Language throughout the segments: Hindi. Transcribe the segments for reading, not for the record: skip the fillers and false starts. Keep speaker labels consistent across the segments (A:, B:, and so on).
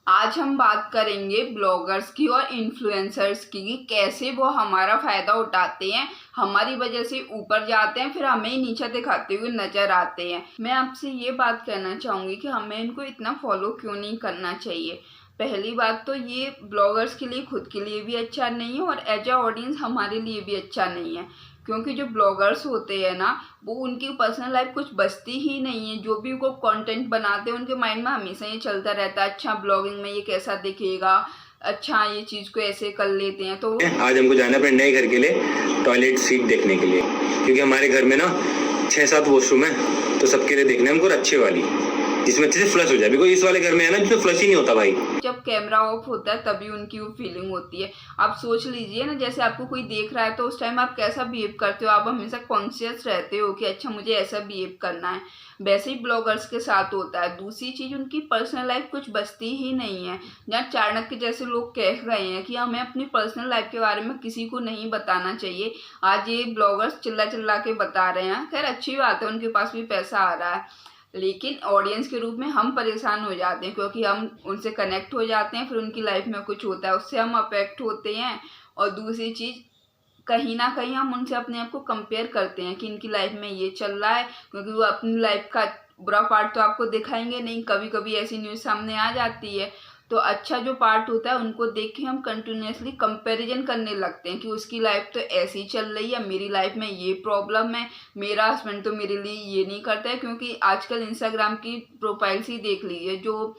A: आज हम बात करेंगे ब्लॉगर्स की और इन्फ्लुएंसर्स की कि कैसे वो हमारा फ़ायदा उठाते हैं, हमारी वजह से ऊपर जाते हैं, फिर हमें ही नीचा दिखाते हुए नज़र आते हैं। मैं आपसे ये बात कहना चाहूँगी कि हमें इनको इतना फॉलो क्यों नहीं करना चाहिए। पहली बात तो ये ब्लॉगर्स के लिए खुद के लिए भी अच्छा नहीं है और एज अ ऑडियंस हमारे लिए भी अच्छा नहीं है, क्योंकि जो ब्लॉगर्स होते हैं ना, वो उनकी पर्सनल लाइफ कुछ बचती ही नहीं है। जो भी वो कंटेंट बनाते हैं उनके माइंड में हमेशा ये चलता रहता है, अच्छा ब्लॉगिंग में ये कैसा दिखेगा, अच्छा ये चीज़ को ऐसे कर लेते हैं। तो
B: आज हमको जाना है अपने नए घर के लिए टॉयलेट सीट देखने के लिए, क्योंकि हमारे घर में ना 6-7 वॉशरूम है, तो सबके लिए देखना है हमको अच्छे वाली जिसमें अच्छे से फ्लश हो जाए। बिकॉज इस वाले घर में है ना जिसमें फ्लश ही नहीं होता भाई।
A: जब कैमरा ऑफ होता है तभी उनकी वो फीलिंग होती है। आप सोच लीजिए ना, जैसे आपको कोई देख रहा है तो उस टाइम आप कैसा बिहेव करते हो, आप हमेशा कॉन्शियस रहते हो कि अच्छा मुझे ऐसा बिहेव करना है। वैसे ही ब्लॉगर्स के साथ होता है। दूसरी चीज़, उनकी पर्सनल लाइफ कुछ बचती ही नहीं है। जहाँ चाणक्य जैसे लोग कह रहे हैं कि हमें अपनी पर्सनल लाइफ के बारे में किसी को नहीं बताना चाहिए, आज ये ब्लॉगर्स चिल्ला चिल्ला के बता रहे हैं। खैर अच्छी बात है, उनके पास भी पैसा आ रहा है, लेकिन ऑडियंस के रूप में हम परेशान हो जाते हैं, क्योंकि हम उनसे कनेक्ट हो जाते हैं, फिर उनकी लाइफ में कुछ होता है उससे हम अफेक्ट होते हैं। और दूसरी चीज़, कहीं ना कहीं हम उनसे अपने आप को कंपेयर करते हैं कि इनकी लाइफ में ये चल रहा है, क्योंकि वो अपनी लाइफ का बुरा पार्ट तो आपको दिखाएंगे नहीं। कभी कभी ऐसी न्यूज़ सामने आ जाती है, तो अच्छा जो पार्ट होता है उनको देख के हम कंटिन्यूसली कंपैरिजन करने लगते हैं कि उसकी लाइफ तो ऐसी चल रही है, मेरी लाइफ में ये प्रॉब्लम है, मेरा हस्बैंड तो मेरे लिए ये नहीं करता है। क्योंकि आजकल इंस्टाग्राम की प्रोफाइल्स ही देख लीजिए, जो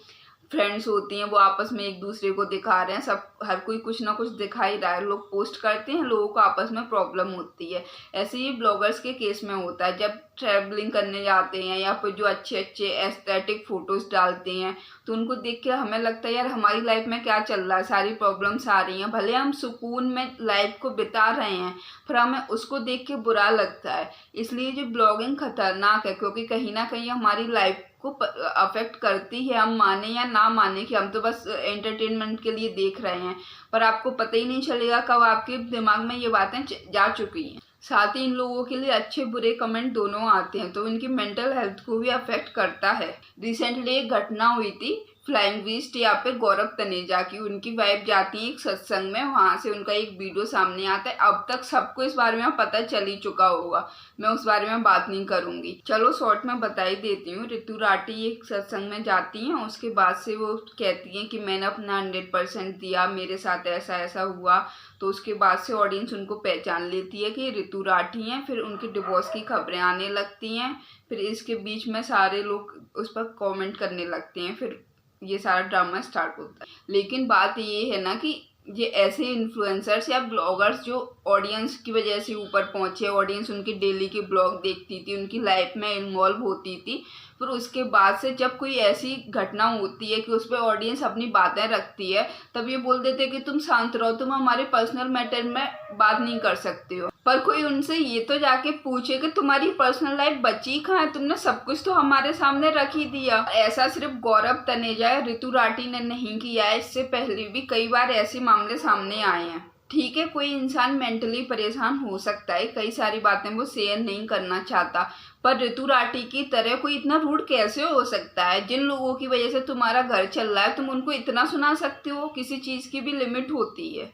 A: फ्रेंड्स होती हैं वो आपस में एक दूसरे को दिखा रहे हैं, सब हर कोई कुछ ना कुछ दिखा ही रहा है, लोग पोस्ट करते हैं, लोगों को आपस में प्रॉब्लम होती है। ऐसे ही ब्लॉगर्स के केस में होता है, जब ट्रैवलिंग करने जाते हैं या फिर जो अच्छे अच्छे एस्थेटिक फोटोज डालते हैं, तो उनको देख के हमें लगता है यार हमारी लाइफ में क्या चल रहा है, सारी प्रॉब्लम्स आ रही हैं। भले हम सुकून में लाइफ को बिता रहे हैं, फिर हमें उसको देख के बुरा लगता है। इसलिए जो ब्लॉगिंग खतरनाक है, क्योंकि कहीं ना कहीं हमारी लाइफ को अफेक्ट करती है। हम माने या ना माने कि हम तो बस एंटरटेनमेंट के लिए देख रहे हैं, पर आपको पता ही नहीं चलेगा कब आपके दिमाग में ये बातें जा चुकी हैं। साथ ही इन लोगों के लिए अच्छे बुरे कमेंट दोनों आते हैं, तो इनकी मेंटल हेल्थ को भी अफेक्ट करता है। रिसेंटली एक घटना हुई थी फ्लाइंग वीस्ट यहाँ पे गौरव तनेजा की। उनकी वाइफ जाती है एक सत्संग में, वहां से उनका एक वीडियो सामने आता है। अब तक सबको इस बारे में पता चल ही चुका होगा, मैं उस बारे में बात नहीं करूंगी। चलो शॉर्ट में बता ही देती हूँ। ऋतु राठी एक सत्संग में जाती हैं, उसके बाद से वो कहती हैं कि मैंने अपना 100% दिया, मेरे साथ ऐसा ऐसा हुआ। तो उसके बाद से ऑडियंस उनको पहचान लेती है कि ऋतु राठी हैं, फिर उनके डिवोर्स की खबरें आने लगती हैं। फिर इसके बीच में सारे लोग उस पर कमेंट करने लगते हैं, फिर ये सारा ड्रामा स्टार्ट होता है। लेकिन बात ये है ना कि ये ऐसे इन्फ्लुएंसर्स या ब्लॉगर्स जो ऑडियंस की वजह से ऊपर पहुंचे, ऑडियंस उनकी डेली की ब्लॉग देखती थी, उनकी लाइफ में इन्वॉल्व होती थी, फिर उसके बाद से जब कोई ऐसी घटना होती है कि उस पर ऑडियंस अपनी बातें रखती है, तब ये बोल देते हैं कि तुम शांत रहो, तुम हमारे पर्सनल मैटर में बात नहीं कर सकते हो। पर कोई उनसे ये तो जाके पूछे कि तुम्हारी पर्सनल लाइफ बची कहाँ है, तुमने सब कुछ तो हमारे सामने रख ही दिया। ऐसा सिर्फ गौरव तनेजा या ऋतु राठी ने नहीं किया है, इससे पहले भी कई बार ऐसे मामले सामने आए हैं। ठीक है, कोई इंसान मेंटली परेशान हो सकता है, कई सारी बातें वो शेयर नहीं करना चाहता, पर ऋतु राठी की तरह कोई इतना रूड कैसे हो सकता है? जिन लोगों की वजह से तुम्हारा घर चल रहा है, तुम उनको इतना सुना सकते हो? किसी चीज की भी लिमिट होती है।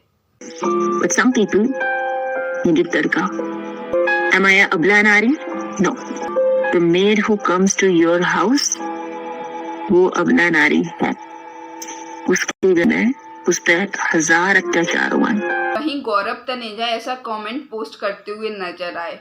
C: But some people need a tadka. Am I a abla nari? No. The maid who comes to your house, वो अबला नारी है। उसके लिए उस पर 1000 अत्याचार हुआ।
A: वहीं गौरव तनेजा ऐसा कमेंट पोस्ट करते हुए नजर आए।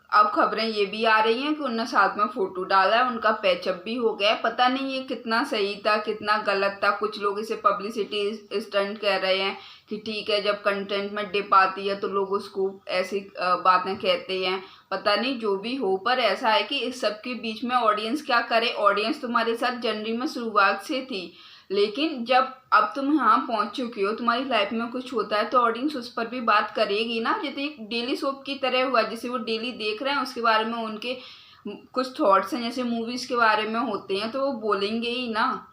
A: अब खबरें ये भी आ रही हैं कि उनने साथ में फोटो डाला है, उनका पैचअप भी हो गया है। पता नहीं ये कितना सही था कितना गलत था। कुछ लोग इसे पब्लिसिटी स्टंट कह रहे हैं कि ठीक है, जब कंटेंट में डिप आती है तो लोग उसको ऐसी बातें कहते हैं। पता नहीं, जो भी हो, पर ऐसा है कि इस सब के बीच में ऑडियंस क्या करे। ऑडियंस तुम्हारे साथ जर्नी में शुरुआत से थी, लेकिन जब अब तुम यहाँ पहुंच चुकी हो, तुम्हारी लाइफ में कुछ होता है, तो ऑडियंस उस पर भी बात करेगी ना। जैसे एक डेली सोप की तरह हुआ, जिसे वो डेली देख रहे हैं, उसके बारे में उनके कुछ थॉट्स हैं, जैसे मूवीज के बारे में होते हैं, तो वो बोलेंगे ही ना।